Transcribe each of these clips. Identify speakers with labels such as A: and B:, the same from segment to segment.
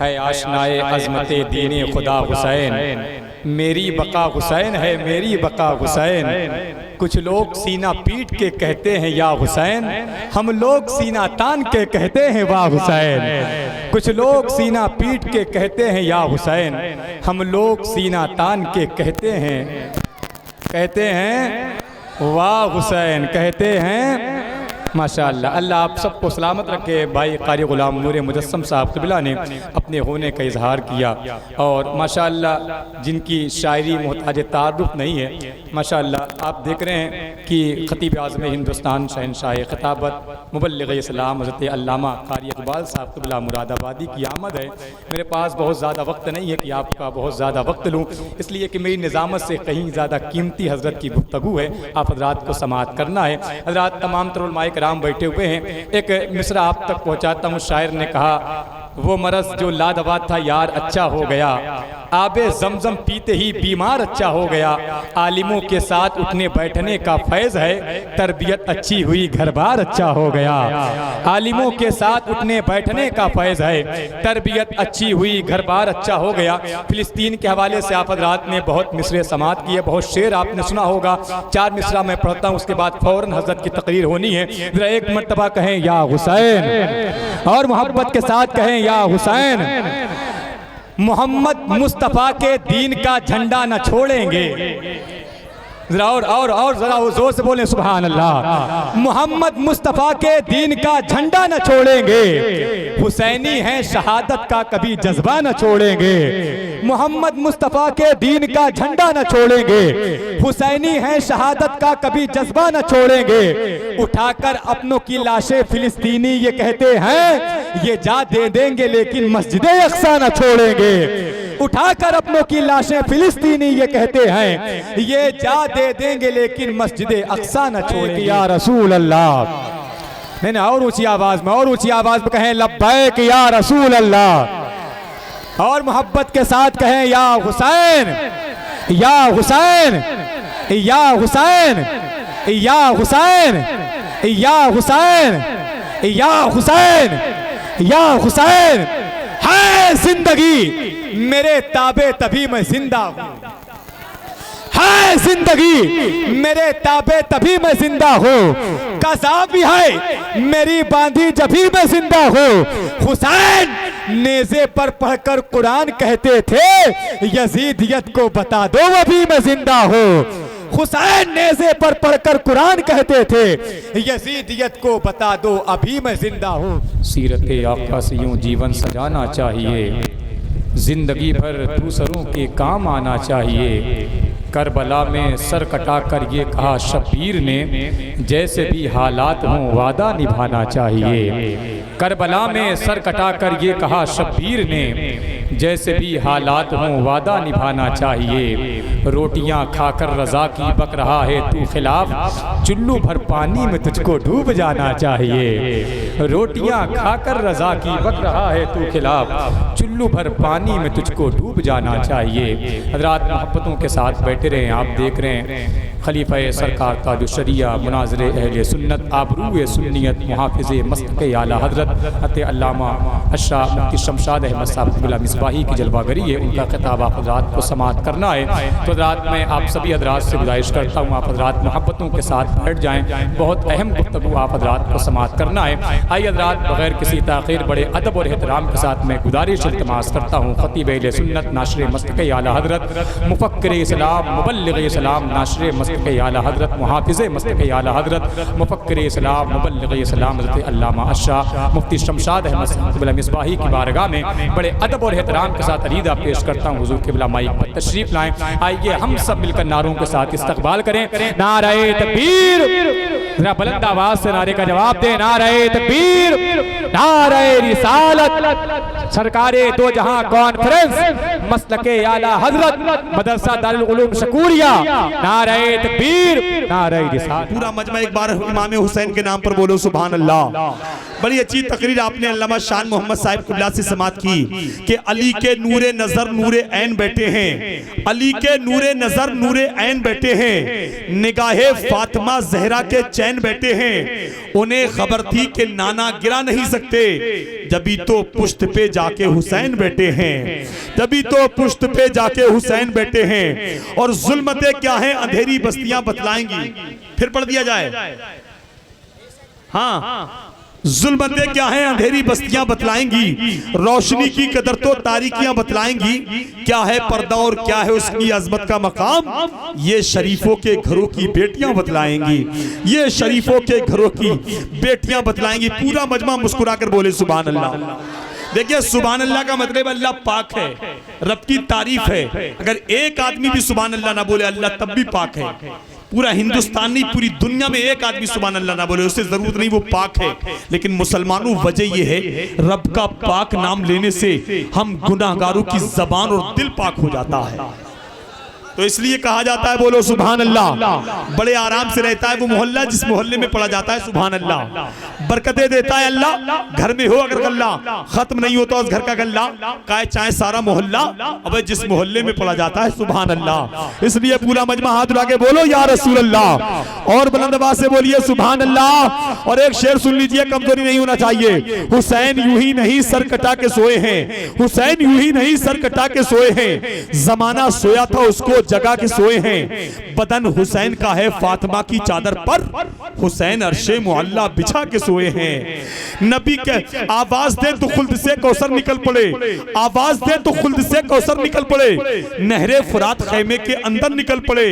A: है आशनाए अज़मते दीने खुदा हुसैन, मेरी बका हुसैन है मेरी बका हुसैन। कुछ लोग सीना पीट के कहते हैं या हुसैन, हम लोग सीना तान के कहते हैं वाह हुसैन। कुछ लोग सीना पीट के कहते हैं या हुसैन, हम लोग सीना तान के कहते हैं वाह हुसैन, कहते हैं माशाअल्लाह। अल्लाह आप सबको सलामत रखे। भाई कारी ग़ुलाम नूर मुजस्सम साहब क़िबला ने अपने होने का इजहार किया और माशाअल्लाह जिनकी शायरी मोहताज तारुफ नहीं है, माशाअल्लाह आप देख रहे हैं कि ख़तीब आज़म हिंदुस्तान शहनशाह ख़िताबत मुबल्लिग़ इस्लाम हज़रत अल्लामा कारी इक़बाल साहब क़िबला मुरादाबादी की आमद है। मेरे पास बहुत ज़्यादा वक्त नहीं है कि आपका बहुत ज़्यादा वक्त लूँ, इसलिए कि मेरी निज़ामत से कहीं ज़्यादा कीमती हज़रत की गुफ्तगू है, आप हज़रात को समाअत करना है। हज़रात तमाम तरुलमाए राम बैठे हुए हैं। एक मिसरा आप तक पहुंचाता हूँ। शायर ने कहा, वो मरज़ जो लादवा था यार अच्छा हो गया, आबे ज़मज़म पीते ही बीमार अच्छा हो गया। आलिमों के साथ उठने बैठने का फैज़ है, तरबियत अच्छी हुई घर बार अच्छा हो गया। आलिमों के साथ उठने बैठने का फैज़ है, तरबियत अच्छी हुई घर बार अच्छा हो गया। फ़िलिस्तीन के हवाले से आप हज़रात ने बहुत मिसरे समात किए, बहुत शेर आपने सुना होगा। 4 मिसरा मैं पढ़ता हूँ, उसके बाद फ़ौरन हज़रत की तकरीर होनी है। ज़रा एक मर्तबा कहें या हुसैन और मोहब्बत के साथ कहें या हुसैन। मोहम्मद मुस्तफ़ा के दीन का झंडा न छोड़ेंगे। जरा और जरा जोर से बोलें सुभान अल्लाह। मोहम्मद मुस्तफ़ा के दीन का झंडा न छोड़ेंगे, हुसैनी हैं शहादत का कभी जज्बा न छोड़ेंगे। मोहम्मद मुस्तफ़ा के दीन का झंडा न छोड़ेंगे, हुसैनी हैं शहादत का कभी जज्बा न छोड़ेंगे। उठाकर अपनों की लाशें फिलिस्तीनी ये कहते हैं, ये जा दे देंगे लेकिन मस्जिदे अक्सा न छोड़ेंगे। उठाकर अपनों की लाशें फिलिस्तीनी ये कहते हैं, ये जा दे देंगे लेकिन मस्जिदे अक्सा न छोड़ेंगे। या रसूल अल्लाह। नहीं और ऊंची आवाज में, और ऊंची आवाज में कहें लब्बैक या रसूल अल्लाह। और मोहब्बत के साथ कहें या हुसैन या हुसैन या हुसैन या हुसैन या हुसैन या हुसैन या हुसैन। है जिंदगी मेरे ताबे तभी मैं जिंदा हूँ, है जिंदगी मेरे ताबे तभी मैं जिंदा हूँ। कज़ा भी है मेरी बांधी जभी मैं जिंदा हूँ। हुसैन नेज़े पर पढ़कर कुरान कहते थे, यजीदियत को बता दो अभी मैं जिंदा हूँ। हुसैन नेज़े पर पढ़कर कुरान कहते थे, यजीदियत को बता दो अभी मैं जिंदा हूँ। सीरत आका से यूं जीवन सजाना चाहिए, जिंदगी भर दूसरों के काम आना चाहिए। करबला में सर कटाकर ये कहा शब्बीर ने, जैसे भी हालात हों वादा निभाना चाहिए। करबला में सर कटाकर ये कहा शब्बीर ने, जैसे भी हालात हों वादा निभाना चाहिए। रोटियां खाकर रजा की बक रहा है तू खिलाफ, चुल्लू भर पानी में तुझको डूब जाना चाहिए। रोटियां खाकर रजा की बक रहा है तू खिलाफ, चुल्लू भर पानी में तुझको डूब जाना चाहिए। हज़रात मोहब्बतों के साथ बैठे रहें। आप देख रहे हैं खलीफा सरकार ताज शरिया मुनाज़िर अहले सुन्नत आबरूए सुन्नियत मुहाफ़िज़े मस्तक़े आला हज़रत अल्लामा अशराफ मुफ्ती शमशाद अहमद साहब क़िबला मिसबाही की जलवागरी है, उनका खिताब आप हज़रात को समाअत करना है। तो हज़रात मैं आप सभी हज़रात से गुजारिश करता हूँ, आप हज़रात मोहब्बतों के साथ बैठ जाएँ। बहुत अहम गुफ्तगू आप हज़रात को समाअत करना है। आइए हज़रात बग़ैर किसी ताख़ीर बड़े अदब और एहतराम के साथ मैं गुजारिश इल्तिमास करता हूँ, ख़तीब अहले सुन्नत नाशिर मस्तक़े आला हज़रत मुफ़क्किर इस्लाम मुबल्लिग़ इस्लाम नाशिर मस्तक़े आला हज़रत मुहाफ़िज़े मस्तक़े आला हज़रत मुफ़क्किर इस्लाम मुबल्लिग़ इस्लाम हज़रत अल्लामा अशराफ मुफ्ती शमशाद अहमद साहब क़िबला मिसबाही की बारगाह में बड़े अदब और एहतराम के साथ अरीदा पेश करता हूँ। हुज़ूर क़िबला माइक पर तशरीफ़ लाएँ। आइए हम सब मिलकर नारों के साथ इस्तक़बाल करें। नारे तकबीर, जरा बुलंद आवाज़ से नारे का जवाब दें। नारे तकबीर, नारे रिसालत, सरकारे दो जहां कॉन्फ्रेंस मसलके आला हज़रत मदरसा दारुल उलूम शकूरिया। नारे तकबीर, नारे रिसालत।
B: पूरा मजमा एक बार इमाम हुसैन के नाम पर बोलो सुभान अल्लाह। बड़ी अच्छी तकरीर आपने अल्लामा शान मोहम्मद साहिब कुबला से समात की कि अली के नूरे नजर नूरे ऐन बैठे हैं, अली के नूरे नजर नूरे ऐन बैठे हैं, निगाहे फातिमा जहरा के चैन बैठे हैं, उन्हें खबर थी कि नाना गिरा नहीं सकते, जभी तो पुश्त पे जाके हुसैन बैठे हैं, तभी तो पुश्त पे जाके हुसैन बैठे हैं। और जुल्मतें क्या हैं अंधेरी बस्तियां बतलाएंगी। फिर पढ़ दिया जाए, हाँ, जुल्मतें क्या हैं अंधेरी बस्तियां बतलाएंगी, रोशनी की कदर तो तारीकियां बतलाएंगी, क्या है पर्दा और क्या है उसकी अजमत का मकाम, ये शरीफों के घरों की बेटियां बतलाएंगी, ये शरीफों के घरों की बेटियां बतलाएंगी। पूरा मजमा मुस्कुरा कर बोले सुभान अल्लाह। देखिए सुभान अल्लाह का मतलब अल्लाह पाक है, रब की तारीफ है। अगर एक आदमी भी सुभान अल्लाह ना बोले अल्लाह तब भी पाक है। पूरा हिंदुस्तान नहीं, पूरी दुनिया में एक आदमी सुभान अल्लाह ना बोले उससे जरूरत नहीं, वो पाक है। लेकिन मुसलमानों वजह ये है रब का पाक नाम लेने से हम गुनाहगारों की जबान और दिल पाक हो जाता है। तो इसलिए कहा जाता है बोलो सुभान अल्लाह। बड़े आराम से रहता है वो मोहल्ला जिस मोहल्ले में पढ़ा जाता है सुभान अल्लाह। बरकतें देता है अल्लाह। घर में हो अगर गल्ला, खत्म नहीं होता उस घर का गल्ला, काहे चाहे सारा मोहल्ला, अब जिस मोहल्ले में पढ़ा जाता है सुभान अल्लाह। इसलिए पूरा मजमा हाथ उठा के बोलो या रसूल अल्लाह, और बुलंद आवाज से बोलिए सुभान अल्लाह। और एक शेर सुन लीजिए, कमजोरी नहीं होना चाहिए। हुसैन यूं ही नहीं सर कटा के सोए हैं, हुसैन यूं ही नहीं सर कटा के सोए हैं, जमाना सोया था उसको जगा के सोए हैं, बदन हुसैन का है फातिमा की चादर पर, हुसैन अर्शे मुअल्ला बिछा के सोए हैं। नबी के आवाज दे तो खुल्द से कौसर निकल पड़े, आवाज दे तो खुल्द से कौसर निकल पड़े, नहरे फुरात खैमे के अंदर निकल पड़े,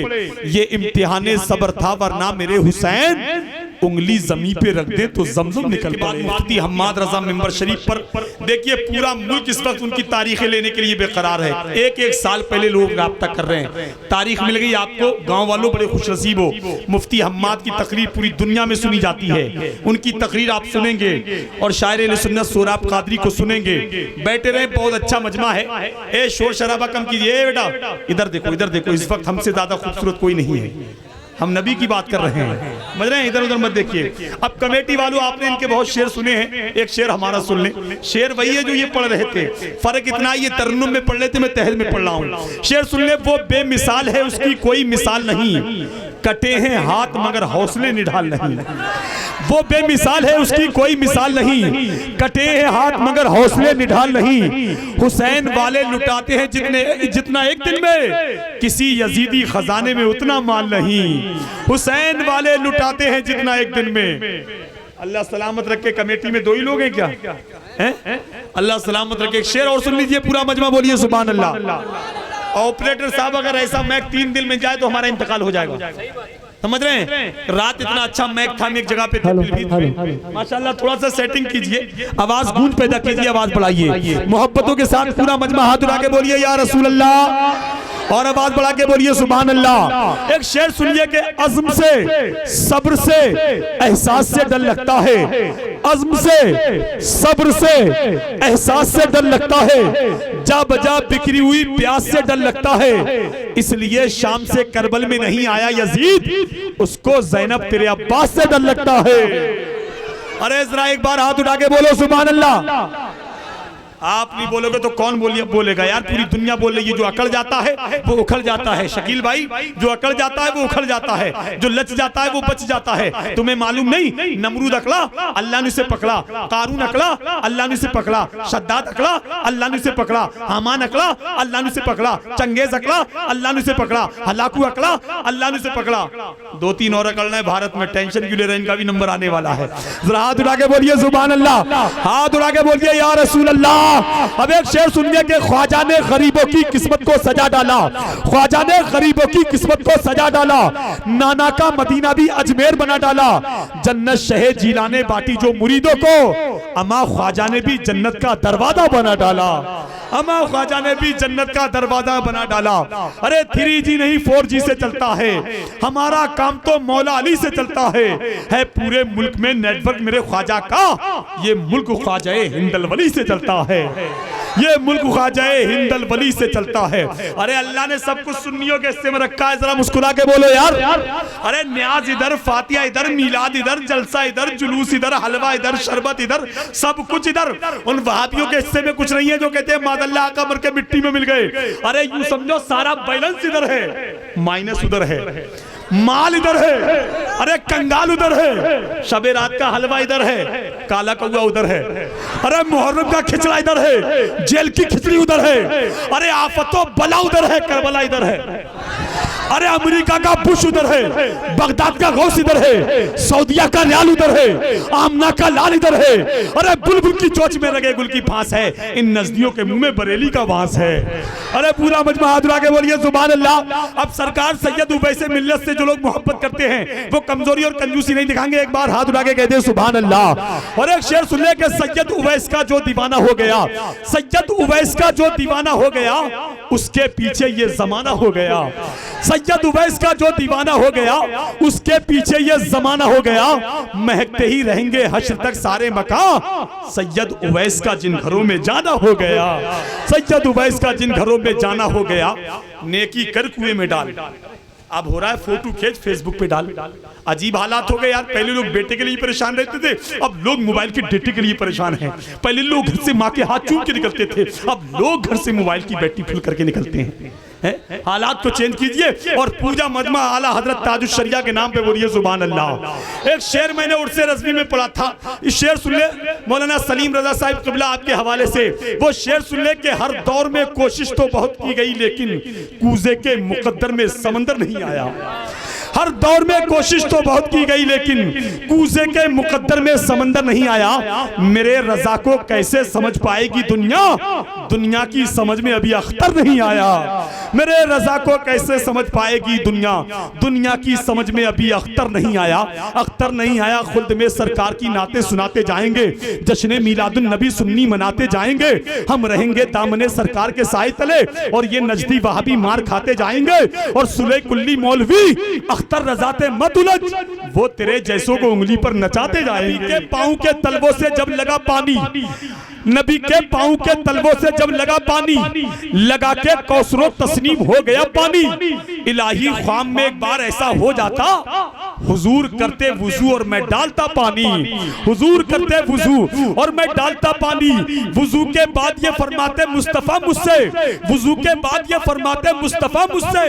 B: ये इम्तिहाने सब्र था वरना मेरे हुसैन उंगली जमीन पे रख दे तो जमजम निकल पड़े। मुफ्ती हम्माद रजा मिंबर शरीफ पर देखिए पूरा मुल्क इस वक्त उनकी तारीखें लेने के लिए बेकरार है। एक एक साल पहले लोग राब्ता कर रहे हैं, तारीख मिल गई आपको, गांव वालों बड़े खुशनसीब हो। मुफ्ती हम्माद की तकरीर पूरी दुनिया में सुनी जाती है, उनकी तकरीर आप सुनेंगे और शायर सुन्नत सोहराब कादरी को सुनेंगे। बैठे रहे, बहुत अच्छा मजमा है। ए शोर शराबा कम कीजिए बेटा, इधर देखो इधर देखो, इस वक्त हमसे ज्यादा खूबसूरत कोई नहीं है, हम नबी की बात कर रहे हैं, समझ रहे हैं, इधर उधर मत देखिए। अब कमेटी वालों आपने इनके बहुत शेर सुने हैं, एक शेर हमारा सुन लें। शेर वही है जो ये पढ़ रहे थे, फर्क इतना ये तरन्नुम में पढ़ लेते, मैं तहल में पढ़ रहा हूँ। शेर सुन ले, वो बेमिसाल है उसकी कोई मिसाल नहीं, कटे हैं हाथ मगर हौसले निढाल नहीं। वो बेमिसाल है उसकी कोई मिसाल नहीं, कटे हैं हाथ मगर हौसले निढाल नहीं। हुसैन वाले लुटाते हैं जितना एक दिन में, किसी यजीदी खजाने में उतना माल नहीं। हुसैन वाले लुटाते हैं जितना एक दिन में। अल्लाह सलामत रखे, कमेटी में दो ही लोग हैं क्या हैं? अल्लाह सलामत रखे। एक शेर और सुन लीजिए, पूरा मजमा बोलिए सुभान अल्लाह। ऑपरेटर साहब अगर ऐसा मैक 3 दिन में जाए तो हमारा इंतकाल हो जाएगा, समझ रहे हैं। रात इतना अच्छा मैक था, हम एक जगह पे थे, माशाल्लाह थोड़ा सा सेटिंग कीजिए, आवाज गूंज पैदा कीजिए, आवाज बढ़ाइए, मोहब्बतों के साथ पूरा मजमा हाथ उठा के बोलिए या रसूल अल्लाह, और आवाज बढ़ा के बोलिए सुभान अल्लाह। एक शेर सुनिए कि अज़्म से सब्र से एहसास से डर लगता है, अज़्म से सब्र से एहसास से डर लगता है, जा बजा बिखरी हुई प्यास से डर लगता है, इसलिए शाम से करबल में नहीं आया यजीद, उसको ज़ैनब तेरे अब्बास से डर लगता है। अरे जरा एक बार हाथ उठा के बोलो सुभान अल्लाह। आप नहीं बोलोगे तो कौन बोलेगा यार, पूरी दुनिया बोल रही है। जो अकड़ जाता है वो उखड़ जाता है, शकील भाई, जो अकड़ जाता है वो उखड़ जाता है, जो लच जाता है वो बच जाता है। तुम्हें मालूम नहीं, नमरूद अकड़ा अल्लाह ने उसे पकड़ा, कारून अकड़ा अल्लाह ने उसे पकड़ा, शद्दाद अकड़ा अल्लाह ने उसे पकड़ा, हामान अकड़ा अल्लाह ने उसे पकड़ा, चंगेज अकड़ा अल्लाह ने उसे पकड़ा, हलाकू अकड़ा अल्लाह ने उसे पकड़ा। 2-3 और अकड़ना है भारत में, टेंशन क्यों ले रहे हैं, इनका भी नंबर आने वाला है। जरा हाथ उठा के बोलिए सुभान अल्लाह, हाथ उठा के बोलिए या रसूल अल्लाह। अब एक शेर सुनिए कि ख्वाजा ने गरीबों की किस्मत को सजा डाला, ख्वाजा ने गरीबों की किस्मत को सजा डाला, नाना का मदीना भी अजमेर बना डाला, जन्नत शहे जीला ने बांटी जो मुरीदों को, अमा ख्वाजा ने भी जन्नत का दरवाजा बना डाला। हमा ख्वाजा ने भी जन्नत का दरवाजा बना डाला। अरे 3G नहीं 4G से चलता है, हमारा काम तो मौला अली से चलता है पूरे मुल्क में नेटवर्क मेरे ख्वाजा का, ये मुल्क ख्वाजाए हिंदल वली से चलता है, ये मुल्क ख्वाजाए हिंदल वली से चलता है। अरे अल्लाह ने सब कुछ सुन्नियों के हिस्से में रखा है, जरा मुस्कुरा के बोलो यार। अरे न्याज इधर, फातिया इधर, मीलाद इधर, जलसा इधर, जुलूस इधर, हलवा इधर, शरबत इधर, सब कुछ इधर। उन वहाबियों के हिस्से में कुछ नहीं है जो कहते हैं मादल्ला आका मर के मिट्टी में मिल गए। अरे यूं समझो सारा बैलेंस इधर है, माइनस उधर है, माल इधर है, अरे कंगाल उधर है, शबे रात का हलवा इधर है, काला कौआ उधर है, अरे मुहर्रम का खिचड़ा इधर है, जेल की खिचड़ी उधर है, अरे आफतो बला उधर है, करबला इधर है, अरे अमेरिका का बुश उधर है, बगदाद का गौस इधर है, सऊदिया का रियाल उधर है, आमना का लाल इधर है, अरे बुलबुल की चोंच में लगे गुल की फांस है, इन नजदियों के मुंह में बरेली का वास है। अरे पूरा मजमा हाथ उठा के बोलिए सुभान अल्लाह। अब सरकार सैयद उवैसे मिल्लत से जो लोग मोहब्बत करते हैं वो कमजोरी और कंजूसी नहीं दिखाएंगे, एक बार हाथ उठा के कहते हैं सुभान अल्लाह। और एक शेर सुन ले कि सैयद उवैस का जो दीवाना हो गया, सैयद उवैस का जो दीवाना हो गया, उसके पीछे ये जमाना हो गया। सैयद उवैस का जो दीवाना हो गया, उसके पीछे ये जमाना हो गया, महकते ही रहेंगे हश्र तक सारे मकान। सैयद उवैस का जिन घरों में जाना हो गया, सैयद उवैस का जिन घरों में जाना हो गया, नेकी कर कुएं में डाल। अब हो रहा है फोटो खींच फेसबुक पे डाल। अजीब हालात हो गए यार। पहले लोग बेटे के लिए परेशान रहते थे, अब लोग मोबाइल के डेटे के लिए परेशान हैं। पहले लोग घर से माँ के हाथ चूम के निकलते थे, अब लोग घर से मोबाइल की बैटरी फुल करके निकलते हैं। हालात को चेंज कीजिए और पूजा मजमा आला हजरत ताजुश शरिया के नाम पे बोलिए सुभान अल्लाह। एक शेर मैंने उर्से रज़वी में पढ़ा था, इस शेर सुन ले मौलाना सलीम रजा साहिब क़िबला आपके हवाले से। वो शेर सुन ले कि हर दौर में कोशिश तो बहुत की गई लेकिन कूजे के मुकद्दर में समंदर नहीं आया। हर दौर में कोशिश तो बहुत की गई लेकिन कूजे के मुकद्दर में समंदर नहीं आया। मेरे रजा को कैसे समझ पाएगी दुनिया, दुनिया की समझ में अभी अख्तर नहीं आया। मेरे रजा को कैसे समझ पाएगी दुनिया, दुनिया की समझ में अभी अख्तर नहीं आया। अख्तर नहीं आया, खुल्द में सरकार की नाते सुनाते जाएंगे, जश्न मीलादुन नबी सुन्नी मनाते जाएंगे। हम रहेंगे दामने सरकार के साए तले और ये नजदी वहाबी मार खाते जाएंगे। और सुले कुल्ली मौलवी अख्तर रजाते मत उलझ, वो तेरे जैसों को उंगली पर नचाते जाएंगे। के पाँव के तलवों से जब लगा पानी, नबी के पाँव के तलवों से जब लगा पानी, लगा के कौसरो तस्नीम हो गया पानी। इलाही ख्वाम में एक बार ऐसा हो जाता, हुजूर करते वुजू और मैं डालता पानी, हुजूर करते वुजू और मैं डालता पानी। वुजू के बाद ये फरमाते मुस्तफा मुझसे, वुजू के बाद ये फरमाते मुस्तफा मुझसे,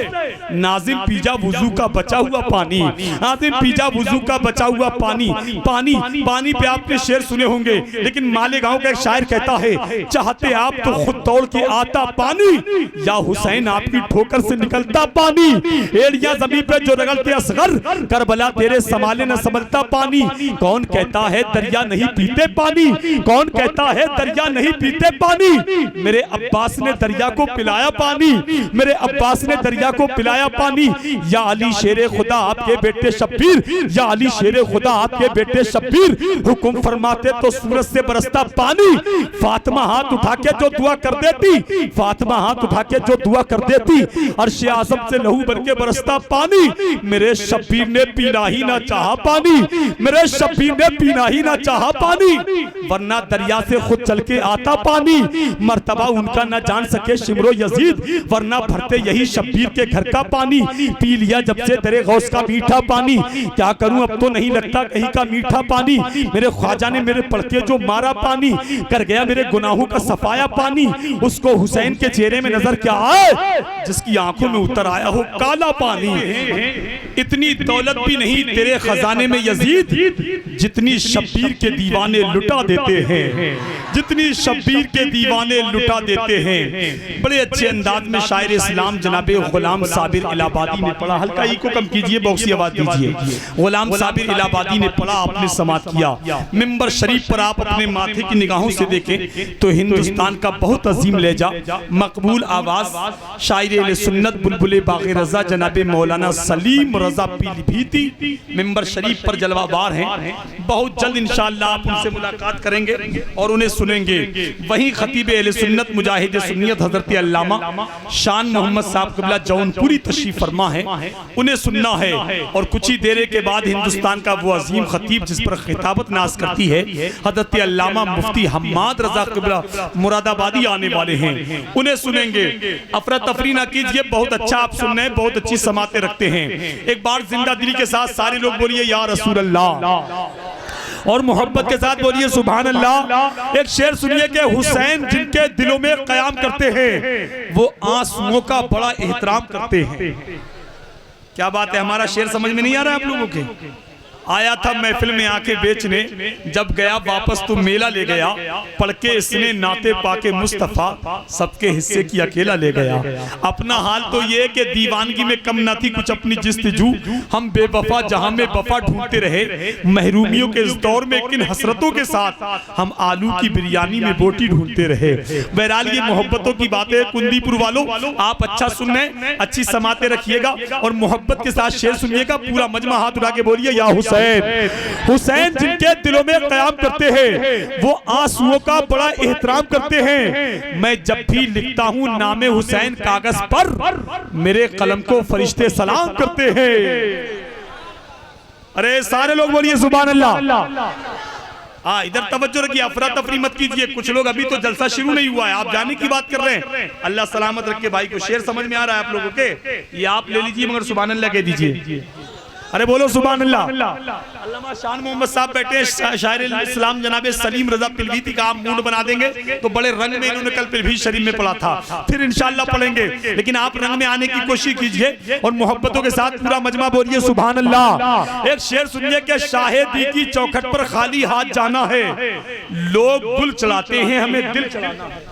B: नाजिम पीजा वुजू का बचा हुआ पानी, नाजिम पीजा वुजू का बचा हुआ पानी। पानी पानी पे आपने शेर सुने होंगे, लेकिन मालेगांव का एक शायर कहता है, चाहते आप तो खुद दौड़ के आता पानी, या हुसैन आपकी ठोकर से निकलता पानी। एड़िया जमीन पे जो रगड़ते असगर, करबला तेरे संभाले न संभलता पानी। कौन कहता है दरिया नहीं पीते पानी, कौन कहता है दरिया नहीं पीते पानी। मेरे अब्बास ने दरिया को पिलाया पानी, मेरे अब्बास ने दरिया को पिलाया पानी। या अली शेरे खुदा आपके बेटे शब्बीर, या अली शेरे खुदा आपके बेटे शब्बीर, हुक्म फरमाते तो सूरज से बरसता पानी। फातिमा हाथ उठा के जो दुआ कर देती, फातिमा हाथ उठा के जो दुआ कर देती, अर्श आज़म से लहू भर के बरसता पानी। मेरे शब्बीर ने पीना ही ना चाहा पानी, मेरे शब्बीर ने पीना ही ना चाहा पानी, वरना दरिया से खुद चल के आता पानी। मर्तबा उनका ना जान सके शिमरो यजीद, वरना भरते यही शब्बीर के घर का पानी। पी लिया जब से दरे गौस का मीठा पानी, क्या करूं अब तो नहीं लगता कहीं का मीठा पानी। मेरे ख्वाजा ने मेरे पढ़ के जो मारा पानी, कर गया मेरे गुनाहों का सफाया पानी। उसको हुसैन के चेहरे में नजर क्या आए, जिसकी आंखों में उतर आया हो काला पानी। इतनी दौलत भी नहीं तेरे खजाने में यजीद, जितनी शब्बीर के दीवाने लुटा देते हैं, जितनी शब्बीर के दीवाने लुटा देते हैं। बड़े अच्छे अंदाज में शायर इस्लाम जनाबे गुलाम साबिर इलाहाबादी ने पढ़ा, हल्का ही को कम कीजिए, बॉक्सी आवाज दीजिए। गुलाम साबिर इलाहाबादी ने पढ़ा, आपने समात किया। मिंबर शरीफ पर आप अपने माथे की निगाहों से देखें तो हिंदुस्तान का बहुत अजीम लहजा, मकबूल आवाज, शायर सुन्नत बुलबुले बाग़े रज़ा जनाबे मौलाना सलीम रज़ा पीलीभीती मिंबर शरीफ पर जलवाबार हैं। बहुत जल्द इंशाअल्लाह आप उनसे मुलाकात करेंगे और उन्हें सुनेंगे। वहीं खतीब अहले सुन्नत मुजाहिद सुन्नियत हजरत अल्लामा शान मोहम्मद साहब क़िबला जौनपुरी तशरीफ फरमा है, उन्हें सुनना है। और कुछ ही देर के बाद हिंदुस्तान का वो अजीम खतीब जिस पर खिताबत नाज करती है हजरत अल्लामा मुफ्ती हम्माद रजा क़िबला मुरादाबादी आने वाले हैं, उन्हें सुनेंगे। अफरा तफरी ना कीजिए, बहुत अच्छा आप सुन रहे हैं, बहुत अच्छी समाते रखते हैं। एक बार जिंदा दिली के साथ सारे लोग बोलिए या रसूल अल्लाह, और मोहब्बत के साथ बोलिए सुभान अल्लाह। एक शेर सुनिए कि हुसैन जिनके दिलों में क़याम करते हैं वो आंसुओं का बड़ा एहतराम करते हैं। क्या बात है, हमारा शेर समझ में नहीं आ रहा है आप लोगों के? आया था महफिल में आके बेचने, जब गया वापस तो मेला ले गया, पढ़ के इसने नाते पाके मुस्तफा सबके हिस्से की अकेला ले गया। अपना हाल तो ये कि दीवानगी में कम न थी कुछ अपनी जिस्तजू, हम बेवफा जहां में वफा ढूंढते रहे, महरूमियों के इस दौर में किन हसरतों के साथ हम आलू की बिरयानी में बोटी ढूंढते रहे। बहरहाल ये मोहब्बतों की बातें कुंदीपुर वालों, आप अच्छा सुन रहे हैं, अच्छी समाते रखिएगा और मोहब्बत के साथ शेर सुनिएगा। पूरा मजमा हाथ उठा के बोलिए या हुसैन। हुसैन जिनके दिलों में क़याम करते हैं वो आंसुओं का बड़ा एहतराम करते हैं। मैं जब भी लिखता हूं नामे हुसैन कागज पर, मेरे कलम को फरिश्ते सलाम करते हैं। अरे सारे लोग बोलिए सुभान अल्लाह। हाँ, इधर तवज्जो रखिए, अफरा तफरी मत कीजिए। कुछ लोग अभी तो जलसा शुरू नहीं हुआ है, आप जाने की बात कर रहे हैं। अल्लाह सलामत रखे भाई को। शेर समझ में आ रहा है आप लोगों के? ये आप ले लीजिए मगर सुभान अल्लाह कह दीजिए। अरे बोलो सुभान अल्लाह। अल्लामा शान मोहम्मद साहब बैठे, शायर इस्लाम जनाब सलीम रजा पिलवीती का आप मूड बना देंगे तो बड़े रंग में इन्होंने कल पिलवी शरीफ में पढ़ा था, फिर इंशाअल्लाह पढ़ेंगे। लेकिन आप रंग में आने की कोशिश कीजिए और मोहब्बतों के साथ पूरा मजमा बोलिए सुभान अल्लाह। एक शेर सुनिए कि शाहिदी की चौखट पर खाली हाथ जाना है, लोग गुल चढ़ाते हैं हमें दिल चढ़ाना है।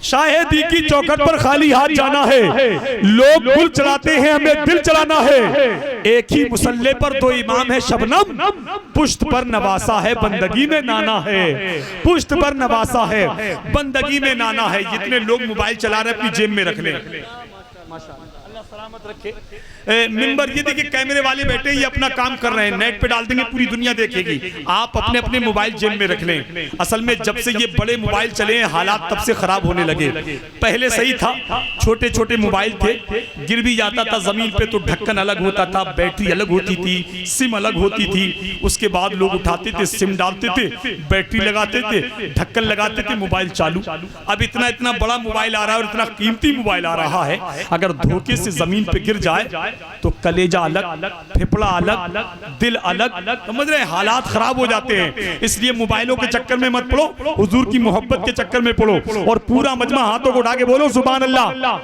B: शाहिदी की चौखट पर खाली हाथ जाना है, लोग गुल चढ़ाते हैं हमें दिल चढ़ाना है। एक ही मुसल्ले पर दो इमाम है शबनम, पुश्त पर नवासा है बंदगी में नाना है। पुश्त पर नवासा है बंदगी में नाना है। जितने लोग मोबाइल चला रहे हैं अपनी जेब में रख लें, अल्लाह सलामत रखे। मिंबर ये देखिए कैमरे वाले बैठे, ये अपना काम कर रहे हैं, नेट पे डाल देंगे, पूरी दुनिया देखेगी। आप अपने अपने मोबाइल जेब में रख लें। असल में जब से ये बड़े मोबाइल चले हैं हालात तब से खराब होने लगे। पहले सही था, छोटे छोटे मोबाइल थे, गिर भी जाता था जमीन पे तो ढक्कन अलग होता था, बैटरी अलग होती थी, सिम अलग होती थी। उसके बाद लोग उठाते थे, सिम डालते थे, बैटरी लगाते थे, ढक्कन लगाते थे, मोबाइल चालू। अब इतना इतना बड़ा मोबाइल आ रहा है और इतना कीमती मोबाइल आ रहा है, अगर धोखे से जमीन पे गिर जाए तो कलेजा अलग, फेफड़ा अलग, दिल अलग, समझ रहे हैं, हालात खराब हो जाते हैं। इसलिए मोबाइलों के चक्कर में मत पड़ो, हुजूर की मोहब्बत के चक्कर में पड़ो। और पूरा मजमा हाथों को उठा के बोलो सुभान अल्लाह।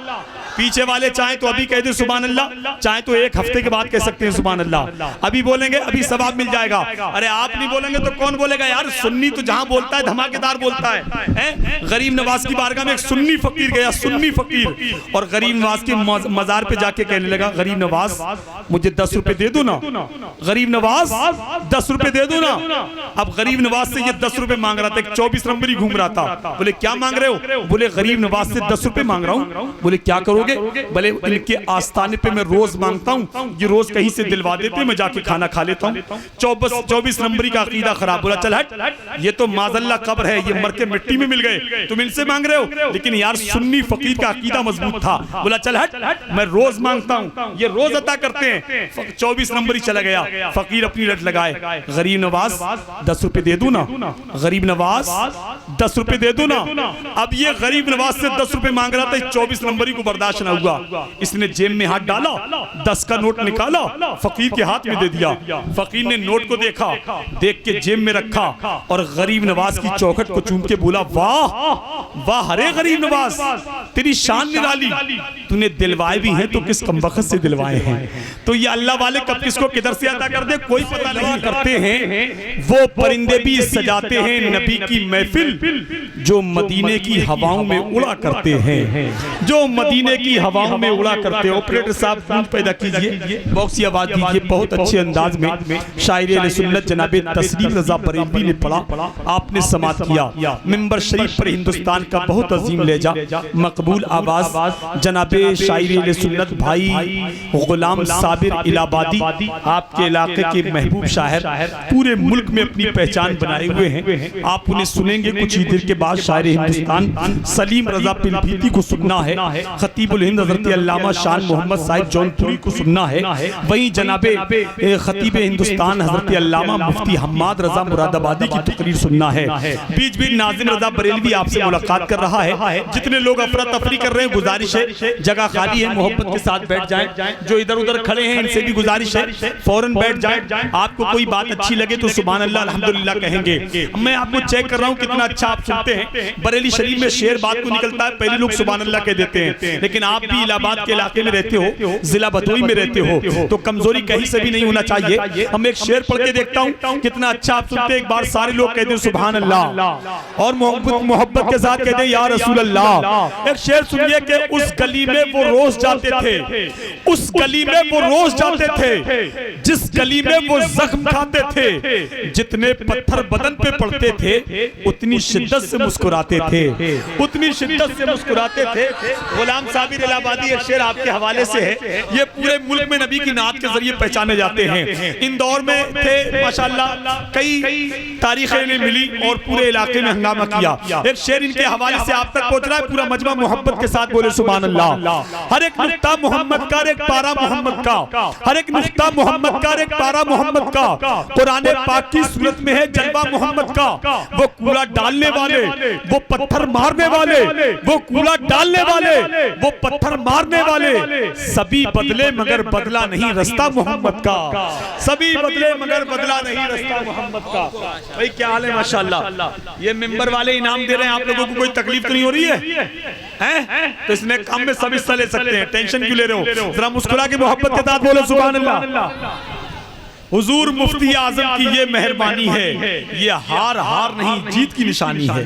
B: पीछे वाले चाहे तो अभी कह दे सुभान अल्लाह, चाहे तो एक हफ्ते के बाद कह सकते हैं सुभान अल्लाह। अभी बोलेंगे अभी सवाब मिल जाएगा। अरे आप नहीं बोलेंगे तो कौन बोलेगा यार? सुन्नी तो जहां बोलता है धमाकेदार बोलता है। गरीब नवाज की बारगाह में एक सुन्नी फकीर गया, सुन्नी फकीर, और गरीब नवाज के मजार पे जाके कहने लगा, गरीब नवाज मुझे 10 रुपए दे दो ना, गरीब नवाज 10 रुपए दे दो ना। अब गरीब नवाज से ये 10 रुपए मांग रहा था, एक 24 नंबरी घूम रहा था। बोले क्या मांग रहे हो? बोले गरीब नवाज से 10 रुपए मांग रहा हूँ। बोले क्या करोगे? बोले इनके आस्थाने पे मैं रोज मांगता हूँ, ये रोज कहीं से दिलवा देते, मैं जाके खाना खा लेता हूँ। 24 नंबरी का अकीदा खराब। बोला चल हट, ये तो माजल्ला कब्र है, ये मर के मिट्टी में मिल गए, तुम इनसे मांग रहे हो। लेकिन यार सुन्नी फकीर का अकीदा मजबूत था। बोला चल हट, मैं रोज मांगता हूँ, ये रोज अता करते हैं। 24 नंबरी चला गया। फकीर अपनी रट लगाए, गरीब नवाज 10 रुपए दे दू ना, गरीब नवाज 10 रुपए दे दो ना। अब ये गरीब नवाज से 10 रुपए मांग रहा था, 24 नंबरी को बर्दाश्त ना हुआ। इसने जेब में हाथ डाला, 10 का नोट निकाला, फकीर के हाथ में दे दिया। फकीर ने नोट को देखा, देख के जेब में रखा और गरीब नवाज की चौखट को चूम के बोला, वाह वाह हरे गरीब नवाज, तेरी शान निराली, तूने दिलवाए भी हैं तो किस कमबख्त से दिलवाए हैं। तो ये अल्लाह वाले कब किसको किधर से अता कर दे कोई पता नहीं। करते हैं वो परिंदे भी सजाते हैं नबी की महफिल, जो मदीने की हवाओं में उड़ा करते हैं, जो मदीने की हवाओं में उड़ा करते हैं। ऑपरेटर साहब गूंज पैदा कीजिए, बॉक्स की आवाज दीजिए। बहुत अच्छे अंदाज में शायर अहले सुन्नत जनाब तस्लीम रजा बरेलवी ने पढ़ा, आपने समात किया। मिंबर शरीफ पर हिंदुस्तान का बहुत अजीम लहजा, मकबूल आवाज जनाब शायर सुन्नत भाई गुलाम साबिर इलाहाबादी, आपके इलाके के महबूब शायर, पूरे मुल्क में अपनी पहचान बनाए हुए हैं। आप उन्हें सुनेंगे कुछ ही देर के बाद। शायर हिंदुस्तान सलीम रजा पिलभीती को सुनना है, खतीबुल हिंद हज़रत अल्लामा शान मोहम्मद साहिब जौनपुरी को सुनना है, वहीं जनाबे खतीब हिंदुस्तान हज़रत अल्लामा मुफ्ती हम्माद रजा मुरादाबादी की तकरीर सुनना है। बीच बीच नाज़िम रजा बरेलवी आपसे मुलाकात कर रहा है। जितने लोग अफरा तफरी कर रहे हैं, गुजारिश है जगह खाली है, मोहब्बत के साथ बैठ जाएं। जो इधर उधर खड़े हैं इनसे भी गुजारिश है फौरन बैठ जाएं। आपको कोई बात अच्छी लगे तो सुभान अल्लाह अल्हम्दुलिल्लाह कहेंगे। मैं आपको चेक कर रहा हूँ कितना अच्छा आप सुनते हैं। बरेली शरीफ में शेर बात को निकलता है, पहले लोग सुभान अल्लाह कह देते हैं, लेकिन आप भी इलाहाबाद के इलाके में रहते हो, जिला भदोई में रहते हो, तो कमजोरी कहीं से भी नहीं होना चाहिए। हम एक शेर पढ़ के देखता हूँ कितना अच्छा आप सुनते हैं। एक बार सारे लोग कहते हैं सुभान अल्लाह और मोहब्बत के साथ कहते हैं या रसूल अल्लाह। एक शेर सुनिए कि उस गली में वो रोज जाते थे, उस गली में वो रोज जाते थे, जिस गली में वो जख्म खाते थे, जितने पत्थर बदन पे पड़ते थे उतनी शिद्दत से मुस्कुराते थे, उतनी शिद्दत से मुस्कुराते थे। गुलाम साबिर इलाहाबादी एक शेर आपके हवाले से है, ये पूरे मुल्क में नबी की नात के जरिए पहचाने जाते हैं। इंदौर में थे माशाल्लाह, कई तारीखें ने मिली और पूरे इलाके में हंगामा किया। एक शेर इनके हवाले से आप तक पहुंच रहा है, पूरा मजमा मोहब्बत के साथ बोले सुभान अल्लाह। हर एक नुक्ता मोहम्मद का, एक पारा मोहम्मद का, हर एक नुक्ता मोहम्मद का, एक पारा मोहम्मद का। कुरान पाक की सूरत में है जलवा मोहम्मद का। वो कूड़ा डालने वाले, वो पत्थर मारने वाले, वो कूड़ा डालने वाले, वो पत्थर मारने वाले, सभी बदले मगर बदला नहीं रास्ता मोहम्मद का। सभी बदले मगर बदला नहीं रास्ता मोहम्मद का। भाई क्या हाल है माशाल्लाह। ये मेंबर वाले इनाम दे रहे हैं, आप लोगों को कोई तकलीफ तो नहीं हो रही है? तो इसने काम में सब हिस्सा ले सकते हैं, टेंशन क्यों ले रहे हो? जरा मुस्कुरा के मोहब्बत के साथ बोलो सुभान अल्लाह। हुजूर मुफ्ती आजम की ये मेहरबानी है, ये हार हार नहीं जीत की निशानी है।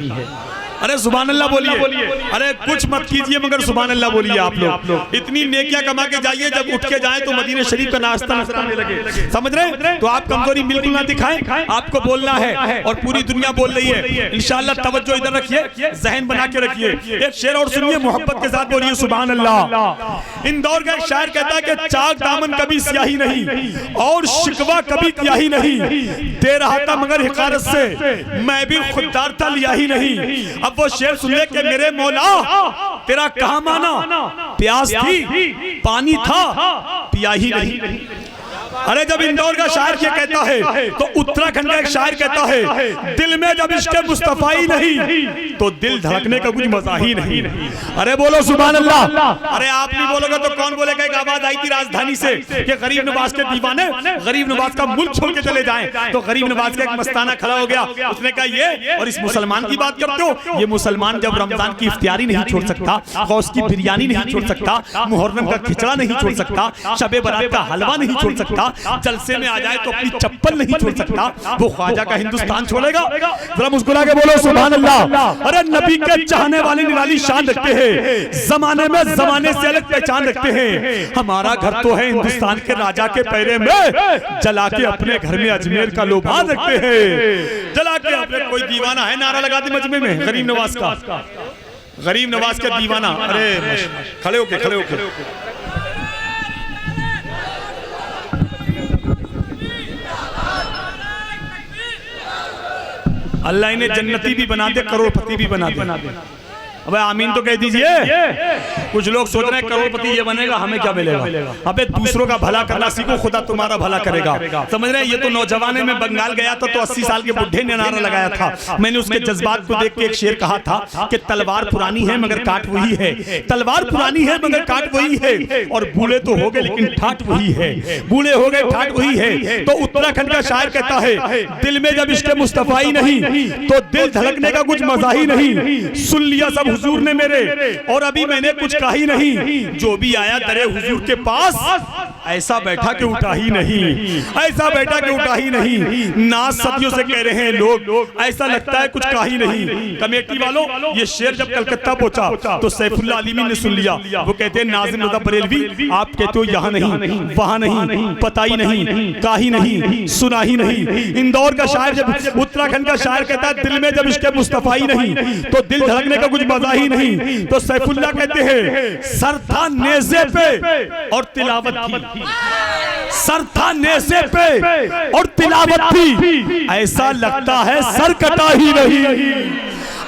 B: अरे सुभान अल्लाह बोलिए, अरे कुछ मत कीजिए मगर सुभान अल्लाह बोलिए। आप लोग इतनी नेकियां कमा के जाइए, जब उठ के जाए तो मदीने शरीफ का नाश्ता नजर आने लगे, समझ रहे? तो आप कमजोरी बिल्कुल ना दिखाएं, आपको बोलना है और पूरी दुनिया बोल रही है। इंशाअल्लाह तवज्जो इधर रखिए, जहन बना के रखिए। एक शेर और सुनिए, मोहब्बत के साथ बोलिए सुभान अल्लाह। इंदौर का एक शायर कहता है कि चाक दामन कभी स्याही नहीं और शिकवा कभी किया ही नहीं, दे रहा था मगर हिकारत से मैं भी खुददार था लिया ही नहीं। अब वो शेर सुन ले कि मेरे मौला तेरा कहां माना, प्यास थी पानी था पिया ही नहीं। अरे जब इंदौर का शायर ये कहता है तो उत्तराखंड का एक शायर कहता है दिल में जब इश्क़ मुस्तफ़ाई नहीं तो दिल धड़कने का कुछ मजा ही नहीं। अरे बोलो सुभान अल्लाह। अरे आप नहीं बोलोगे तो कौन बोलेगा? एक आवाज आई थी राजधानी से कि गरीब नवाज के दीवाने गरीब नवाज का मुल्क छोड़ के चले जाएं, तो गरीब नवाज का एक मस्ताना खड़ा हो गया, उसने कहा ये और इस मुसलमान की बात करते हो? ये मुसलमान जब रमजान की इफ्तियारी नहीं छोड़ सकता, गौस की बिरयानी नहीं छोड़ सकता, मुहर्रम का खिचड़ा नहीं छोड़ सकता, शबे बारात का हलवा नहीं छोड़ सकता, जलसे में आ जाए तो अपनी चप्पल नहीं छोड़ सकता, वो ख्वाजा का हिंदुस्तान छोड़ेगा? जरा मुस्कुरा के बोलो सुभान अल्लाह। अरे नबी के चाहने वाले निराली शान रखते हैं, जमाने में जमाने से अलग पहचान रखते हैं। हमारा घर तो है हिंदुस्तान के राजा के पैरे में, जला के अपने घर में अजमेर का लोभान रखते हैं, जला के अपने। कोई दीवाना है नारा लगाते मजमे में गरीब नवाज का, गरीब नवाज का दीवाना। अरे खड़े होके खड़े होके अल्लाह इन्हें जन्नती भी बना दे, करोड़पति भी बना दे। अबे आमीन तो कह दीजिए। कुछ लोग सोच रहे हैं करोड़पति ये बनेगा, हमें क्या मिलेगा? अबे दूसरों का भला करना सीखो, खुदा तुम्हारा भला करेगा। समझ रहे हैं? ये तो नौजवाने में बंगाल गया था तो 80 साल के बुढ़े ने नारा लगाया था। मैंने उसके जज्बात को देख के एक शेर कहा था कि तलवार पुरानी है मगर काट वही है, तलवार पुरानी है मगर काट वही है, और बूढ़े तो हो गए लेकिन ठाट वही है, बूढ़े हो गए ठाट वही है। तो उत्तराखंड का शायर कहता है दिल में जब इश्क़ मुस्तफ़ाई नहीं तो दिल धड़कने का कुछ मजा ही नहीं। सुन लिया सब हुजूर ने मेरे और अभी मैंने कुछ कहा ही नहीं, जो भी आया दरे हुजूर के पास ऐसा बैठा के उठा ही नहीं, ऐसा बैठा के उठा ही नहीं। नाज सदियों से कह रहे हैं लोग, ऐसा लगता है कुछ कहा ही नहीं। कमेटी वालों, ये शेर जब कलकत्ता पहुंचा तो सैफुल्लाह अलीमी ने सुन लिया। वो कहते हैं नाज़िम रज़ा बरेलवी, आप कहते हो यहाँ नहीं, वहां नहीं, पता ही नहीं, कहा ही नहीं, सुना ही नहीं। इंदौर का शायर जब, उत्तराखंड का शायर कहता है दिल में जब इश्क़ मुस्तफा ही नहीं तो दिल धड़कने का कुछ मजा ही नहीं। तो सैफुल्लाह कहते हैं सर था नेज़े पे और तिलावत थी, सर था नेज़े पे और तिलावत थी। ऐसा लगता है सर कटा ही नहीं,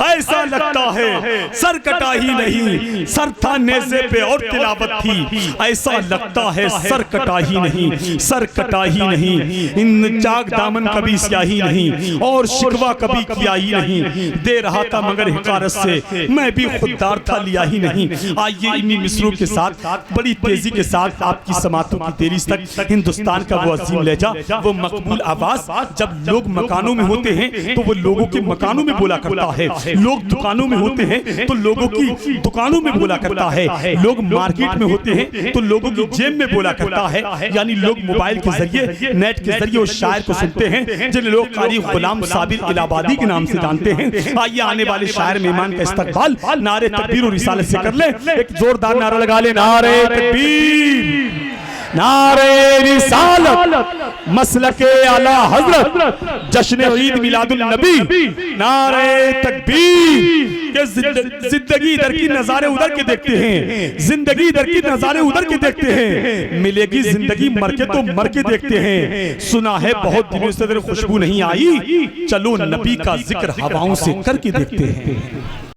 B: ऐसा लगता है सर कटा ही नहीं। सर था नेज़े पे और तिलावत थी, ऐसा लगता है सर कटा ही नहीं, सर कटा ही नहीं। इन चाक दामन कभी स्याही नहीं और शिकवा कभी किया ही नहीं। दे रहा था मगर हिकारत से मैं भी खुददार था, लिया ही नहीं। आइए इन्हीं मिसरों के साथ बड़ी तेजी के साथ आपकी समातों की देरी तक हिंदुस्तान का वो अजीम लहजा, वो मकबूल आवाज। जब लोग मकानों में होते हैं तो वो लोगों के मकानों में बोला करता है, लोग दुकानों में होते हैं तो लोगों की दुकानों में बोला करता है, लोग मार्केट में होते हैं तो लोगों की जेब में बोला करता है। यानी लोग मोबाइल के जरिए, नेट के जरिए उस शायर को सुनते हैं जिन्हें लोग कारी गुलाम साबिर इलाहाबादी के नाम से जानते हैं। आइए आने वाले शायर मेहमान का इस्तकबाल नारे तकबीर और रिसालत से कर ले। एक जोरदार नारा लगा ले, नारे तकबीर, नारे रिसालत, मसलके आला हजरत, जश्न ईद मिलादुल नबी, नारे तकबीर। के जिंदगी इधर की नजारे उधर के देखते हैं, जिंदगी इधर की नजारे उधर के देखते हैं, मिलेगी जिंदगी मर के तो मर के देखते हैं। सुना है बहुत दिनों से खुशबू नहीं आई, चलो नबी का जिक्र हवाओं से करके देखते हैं।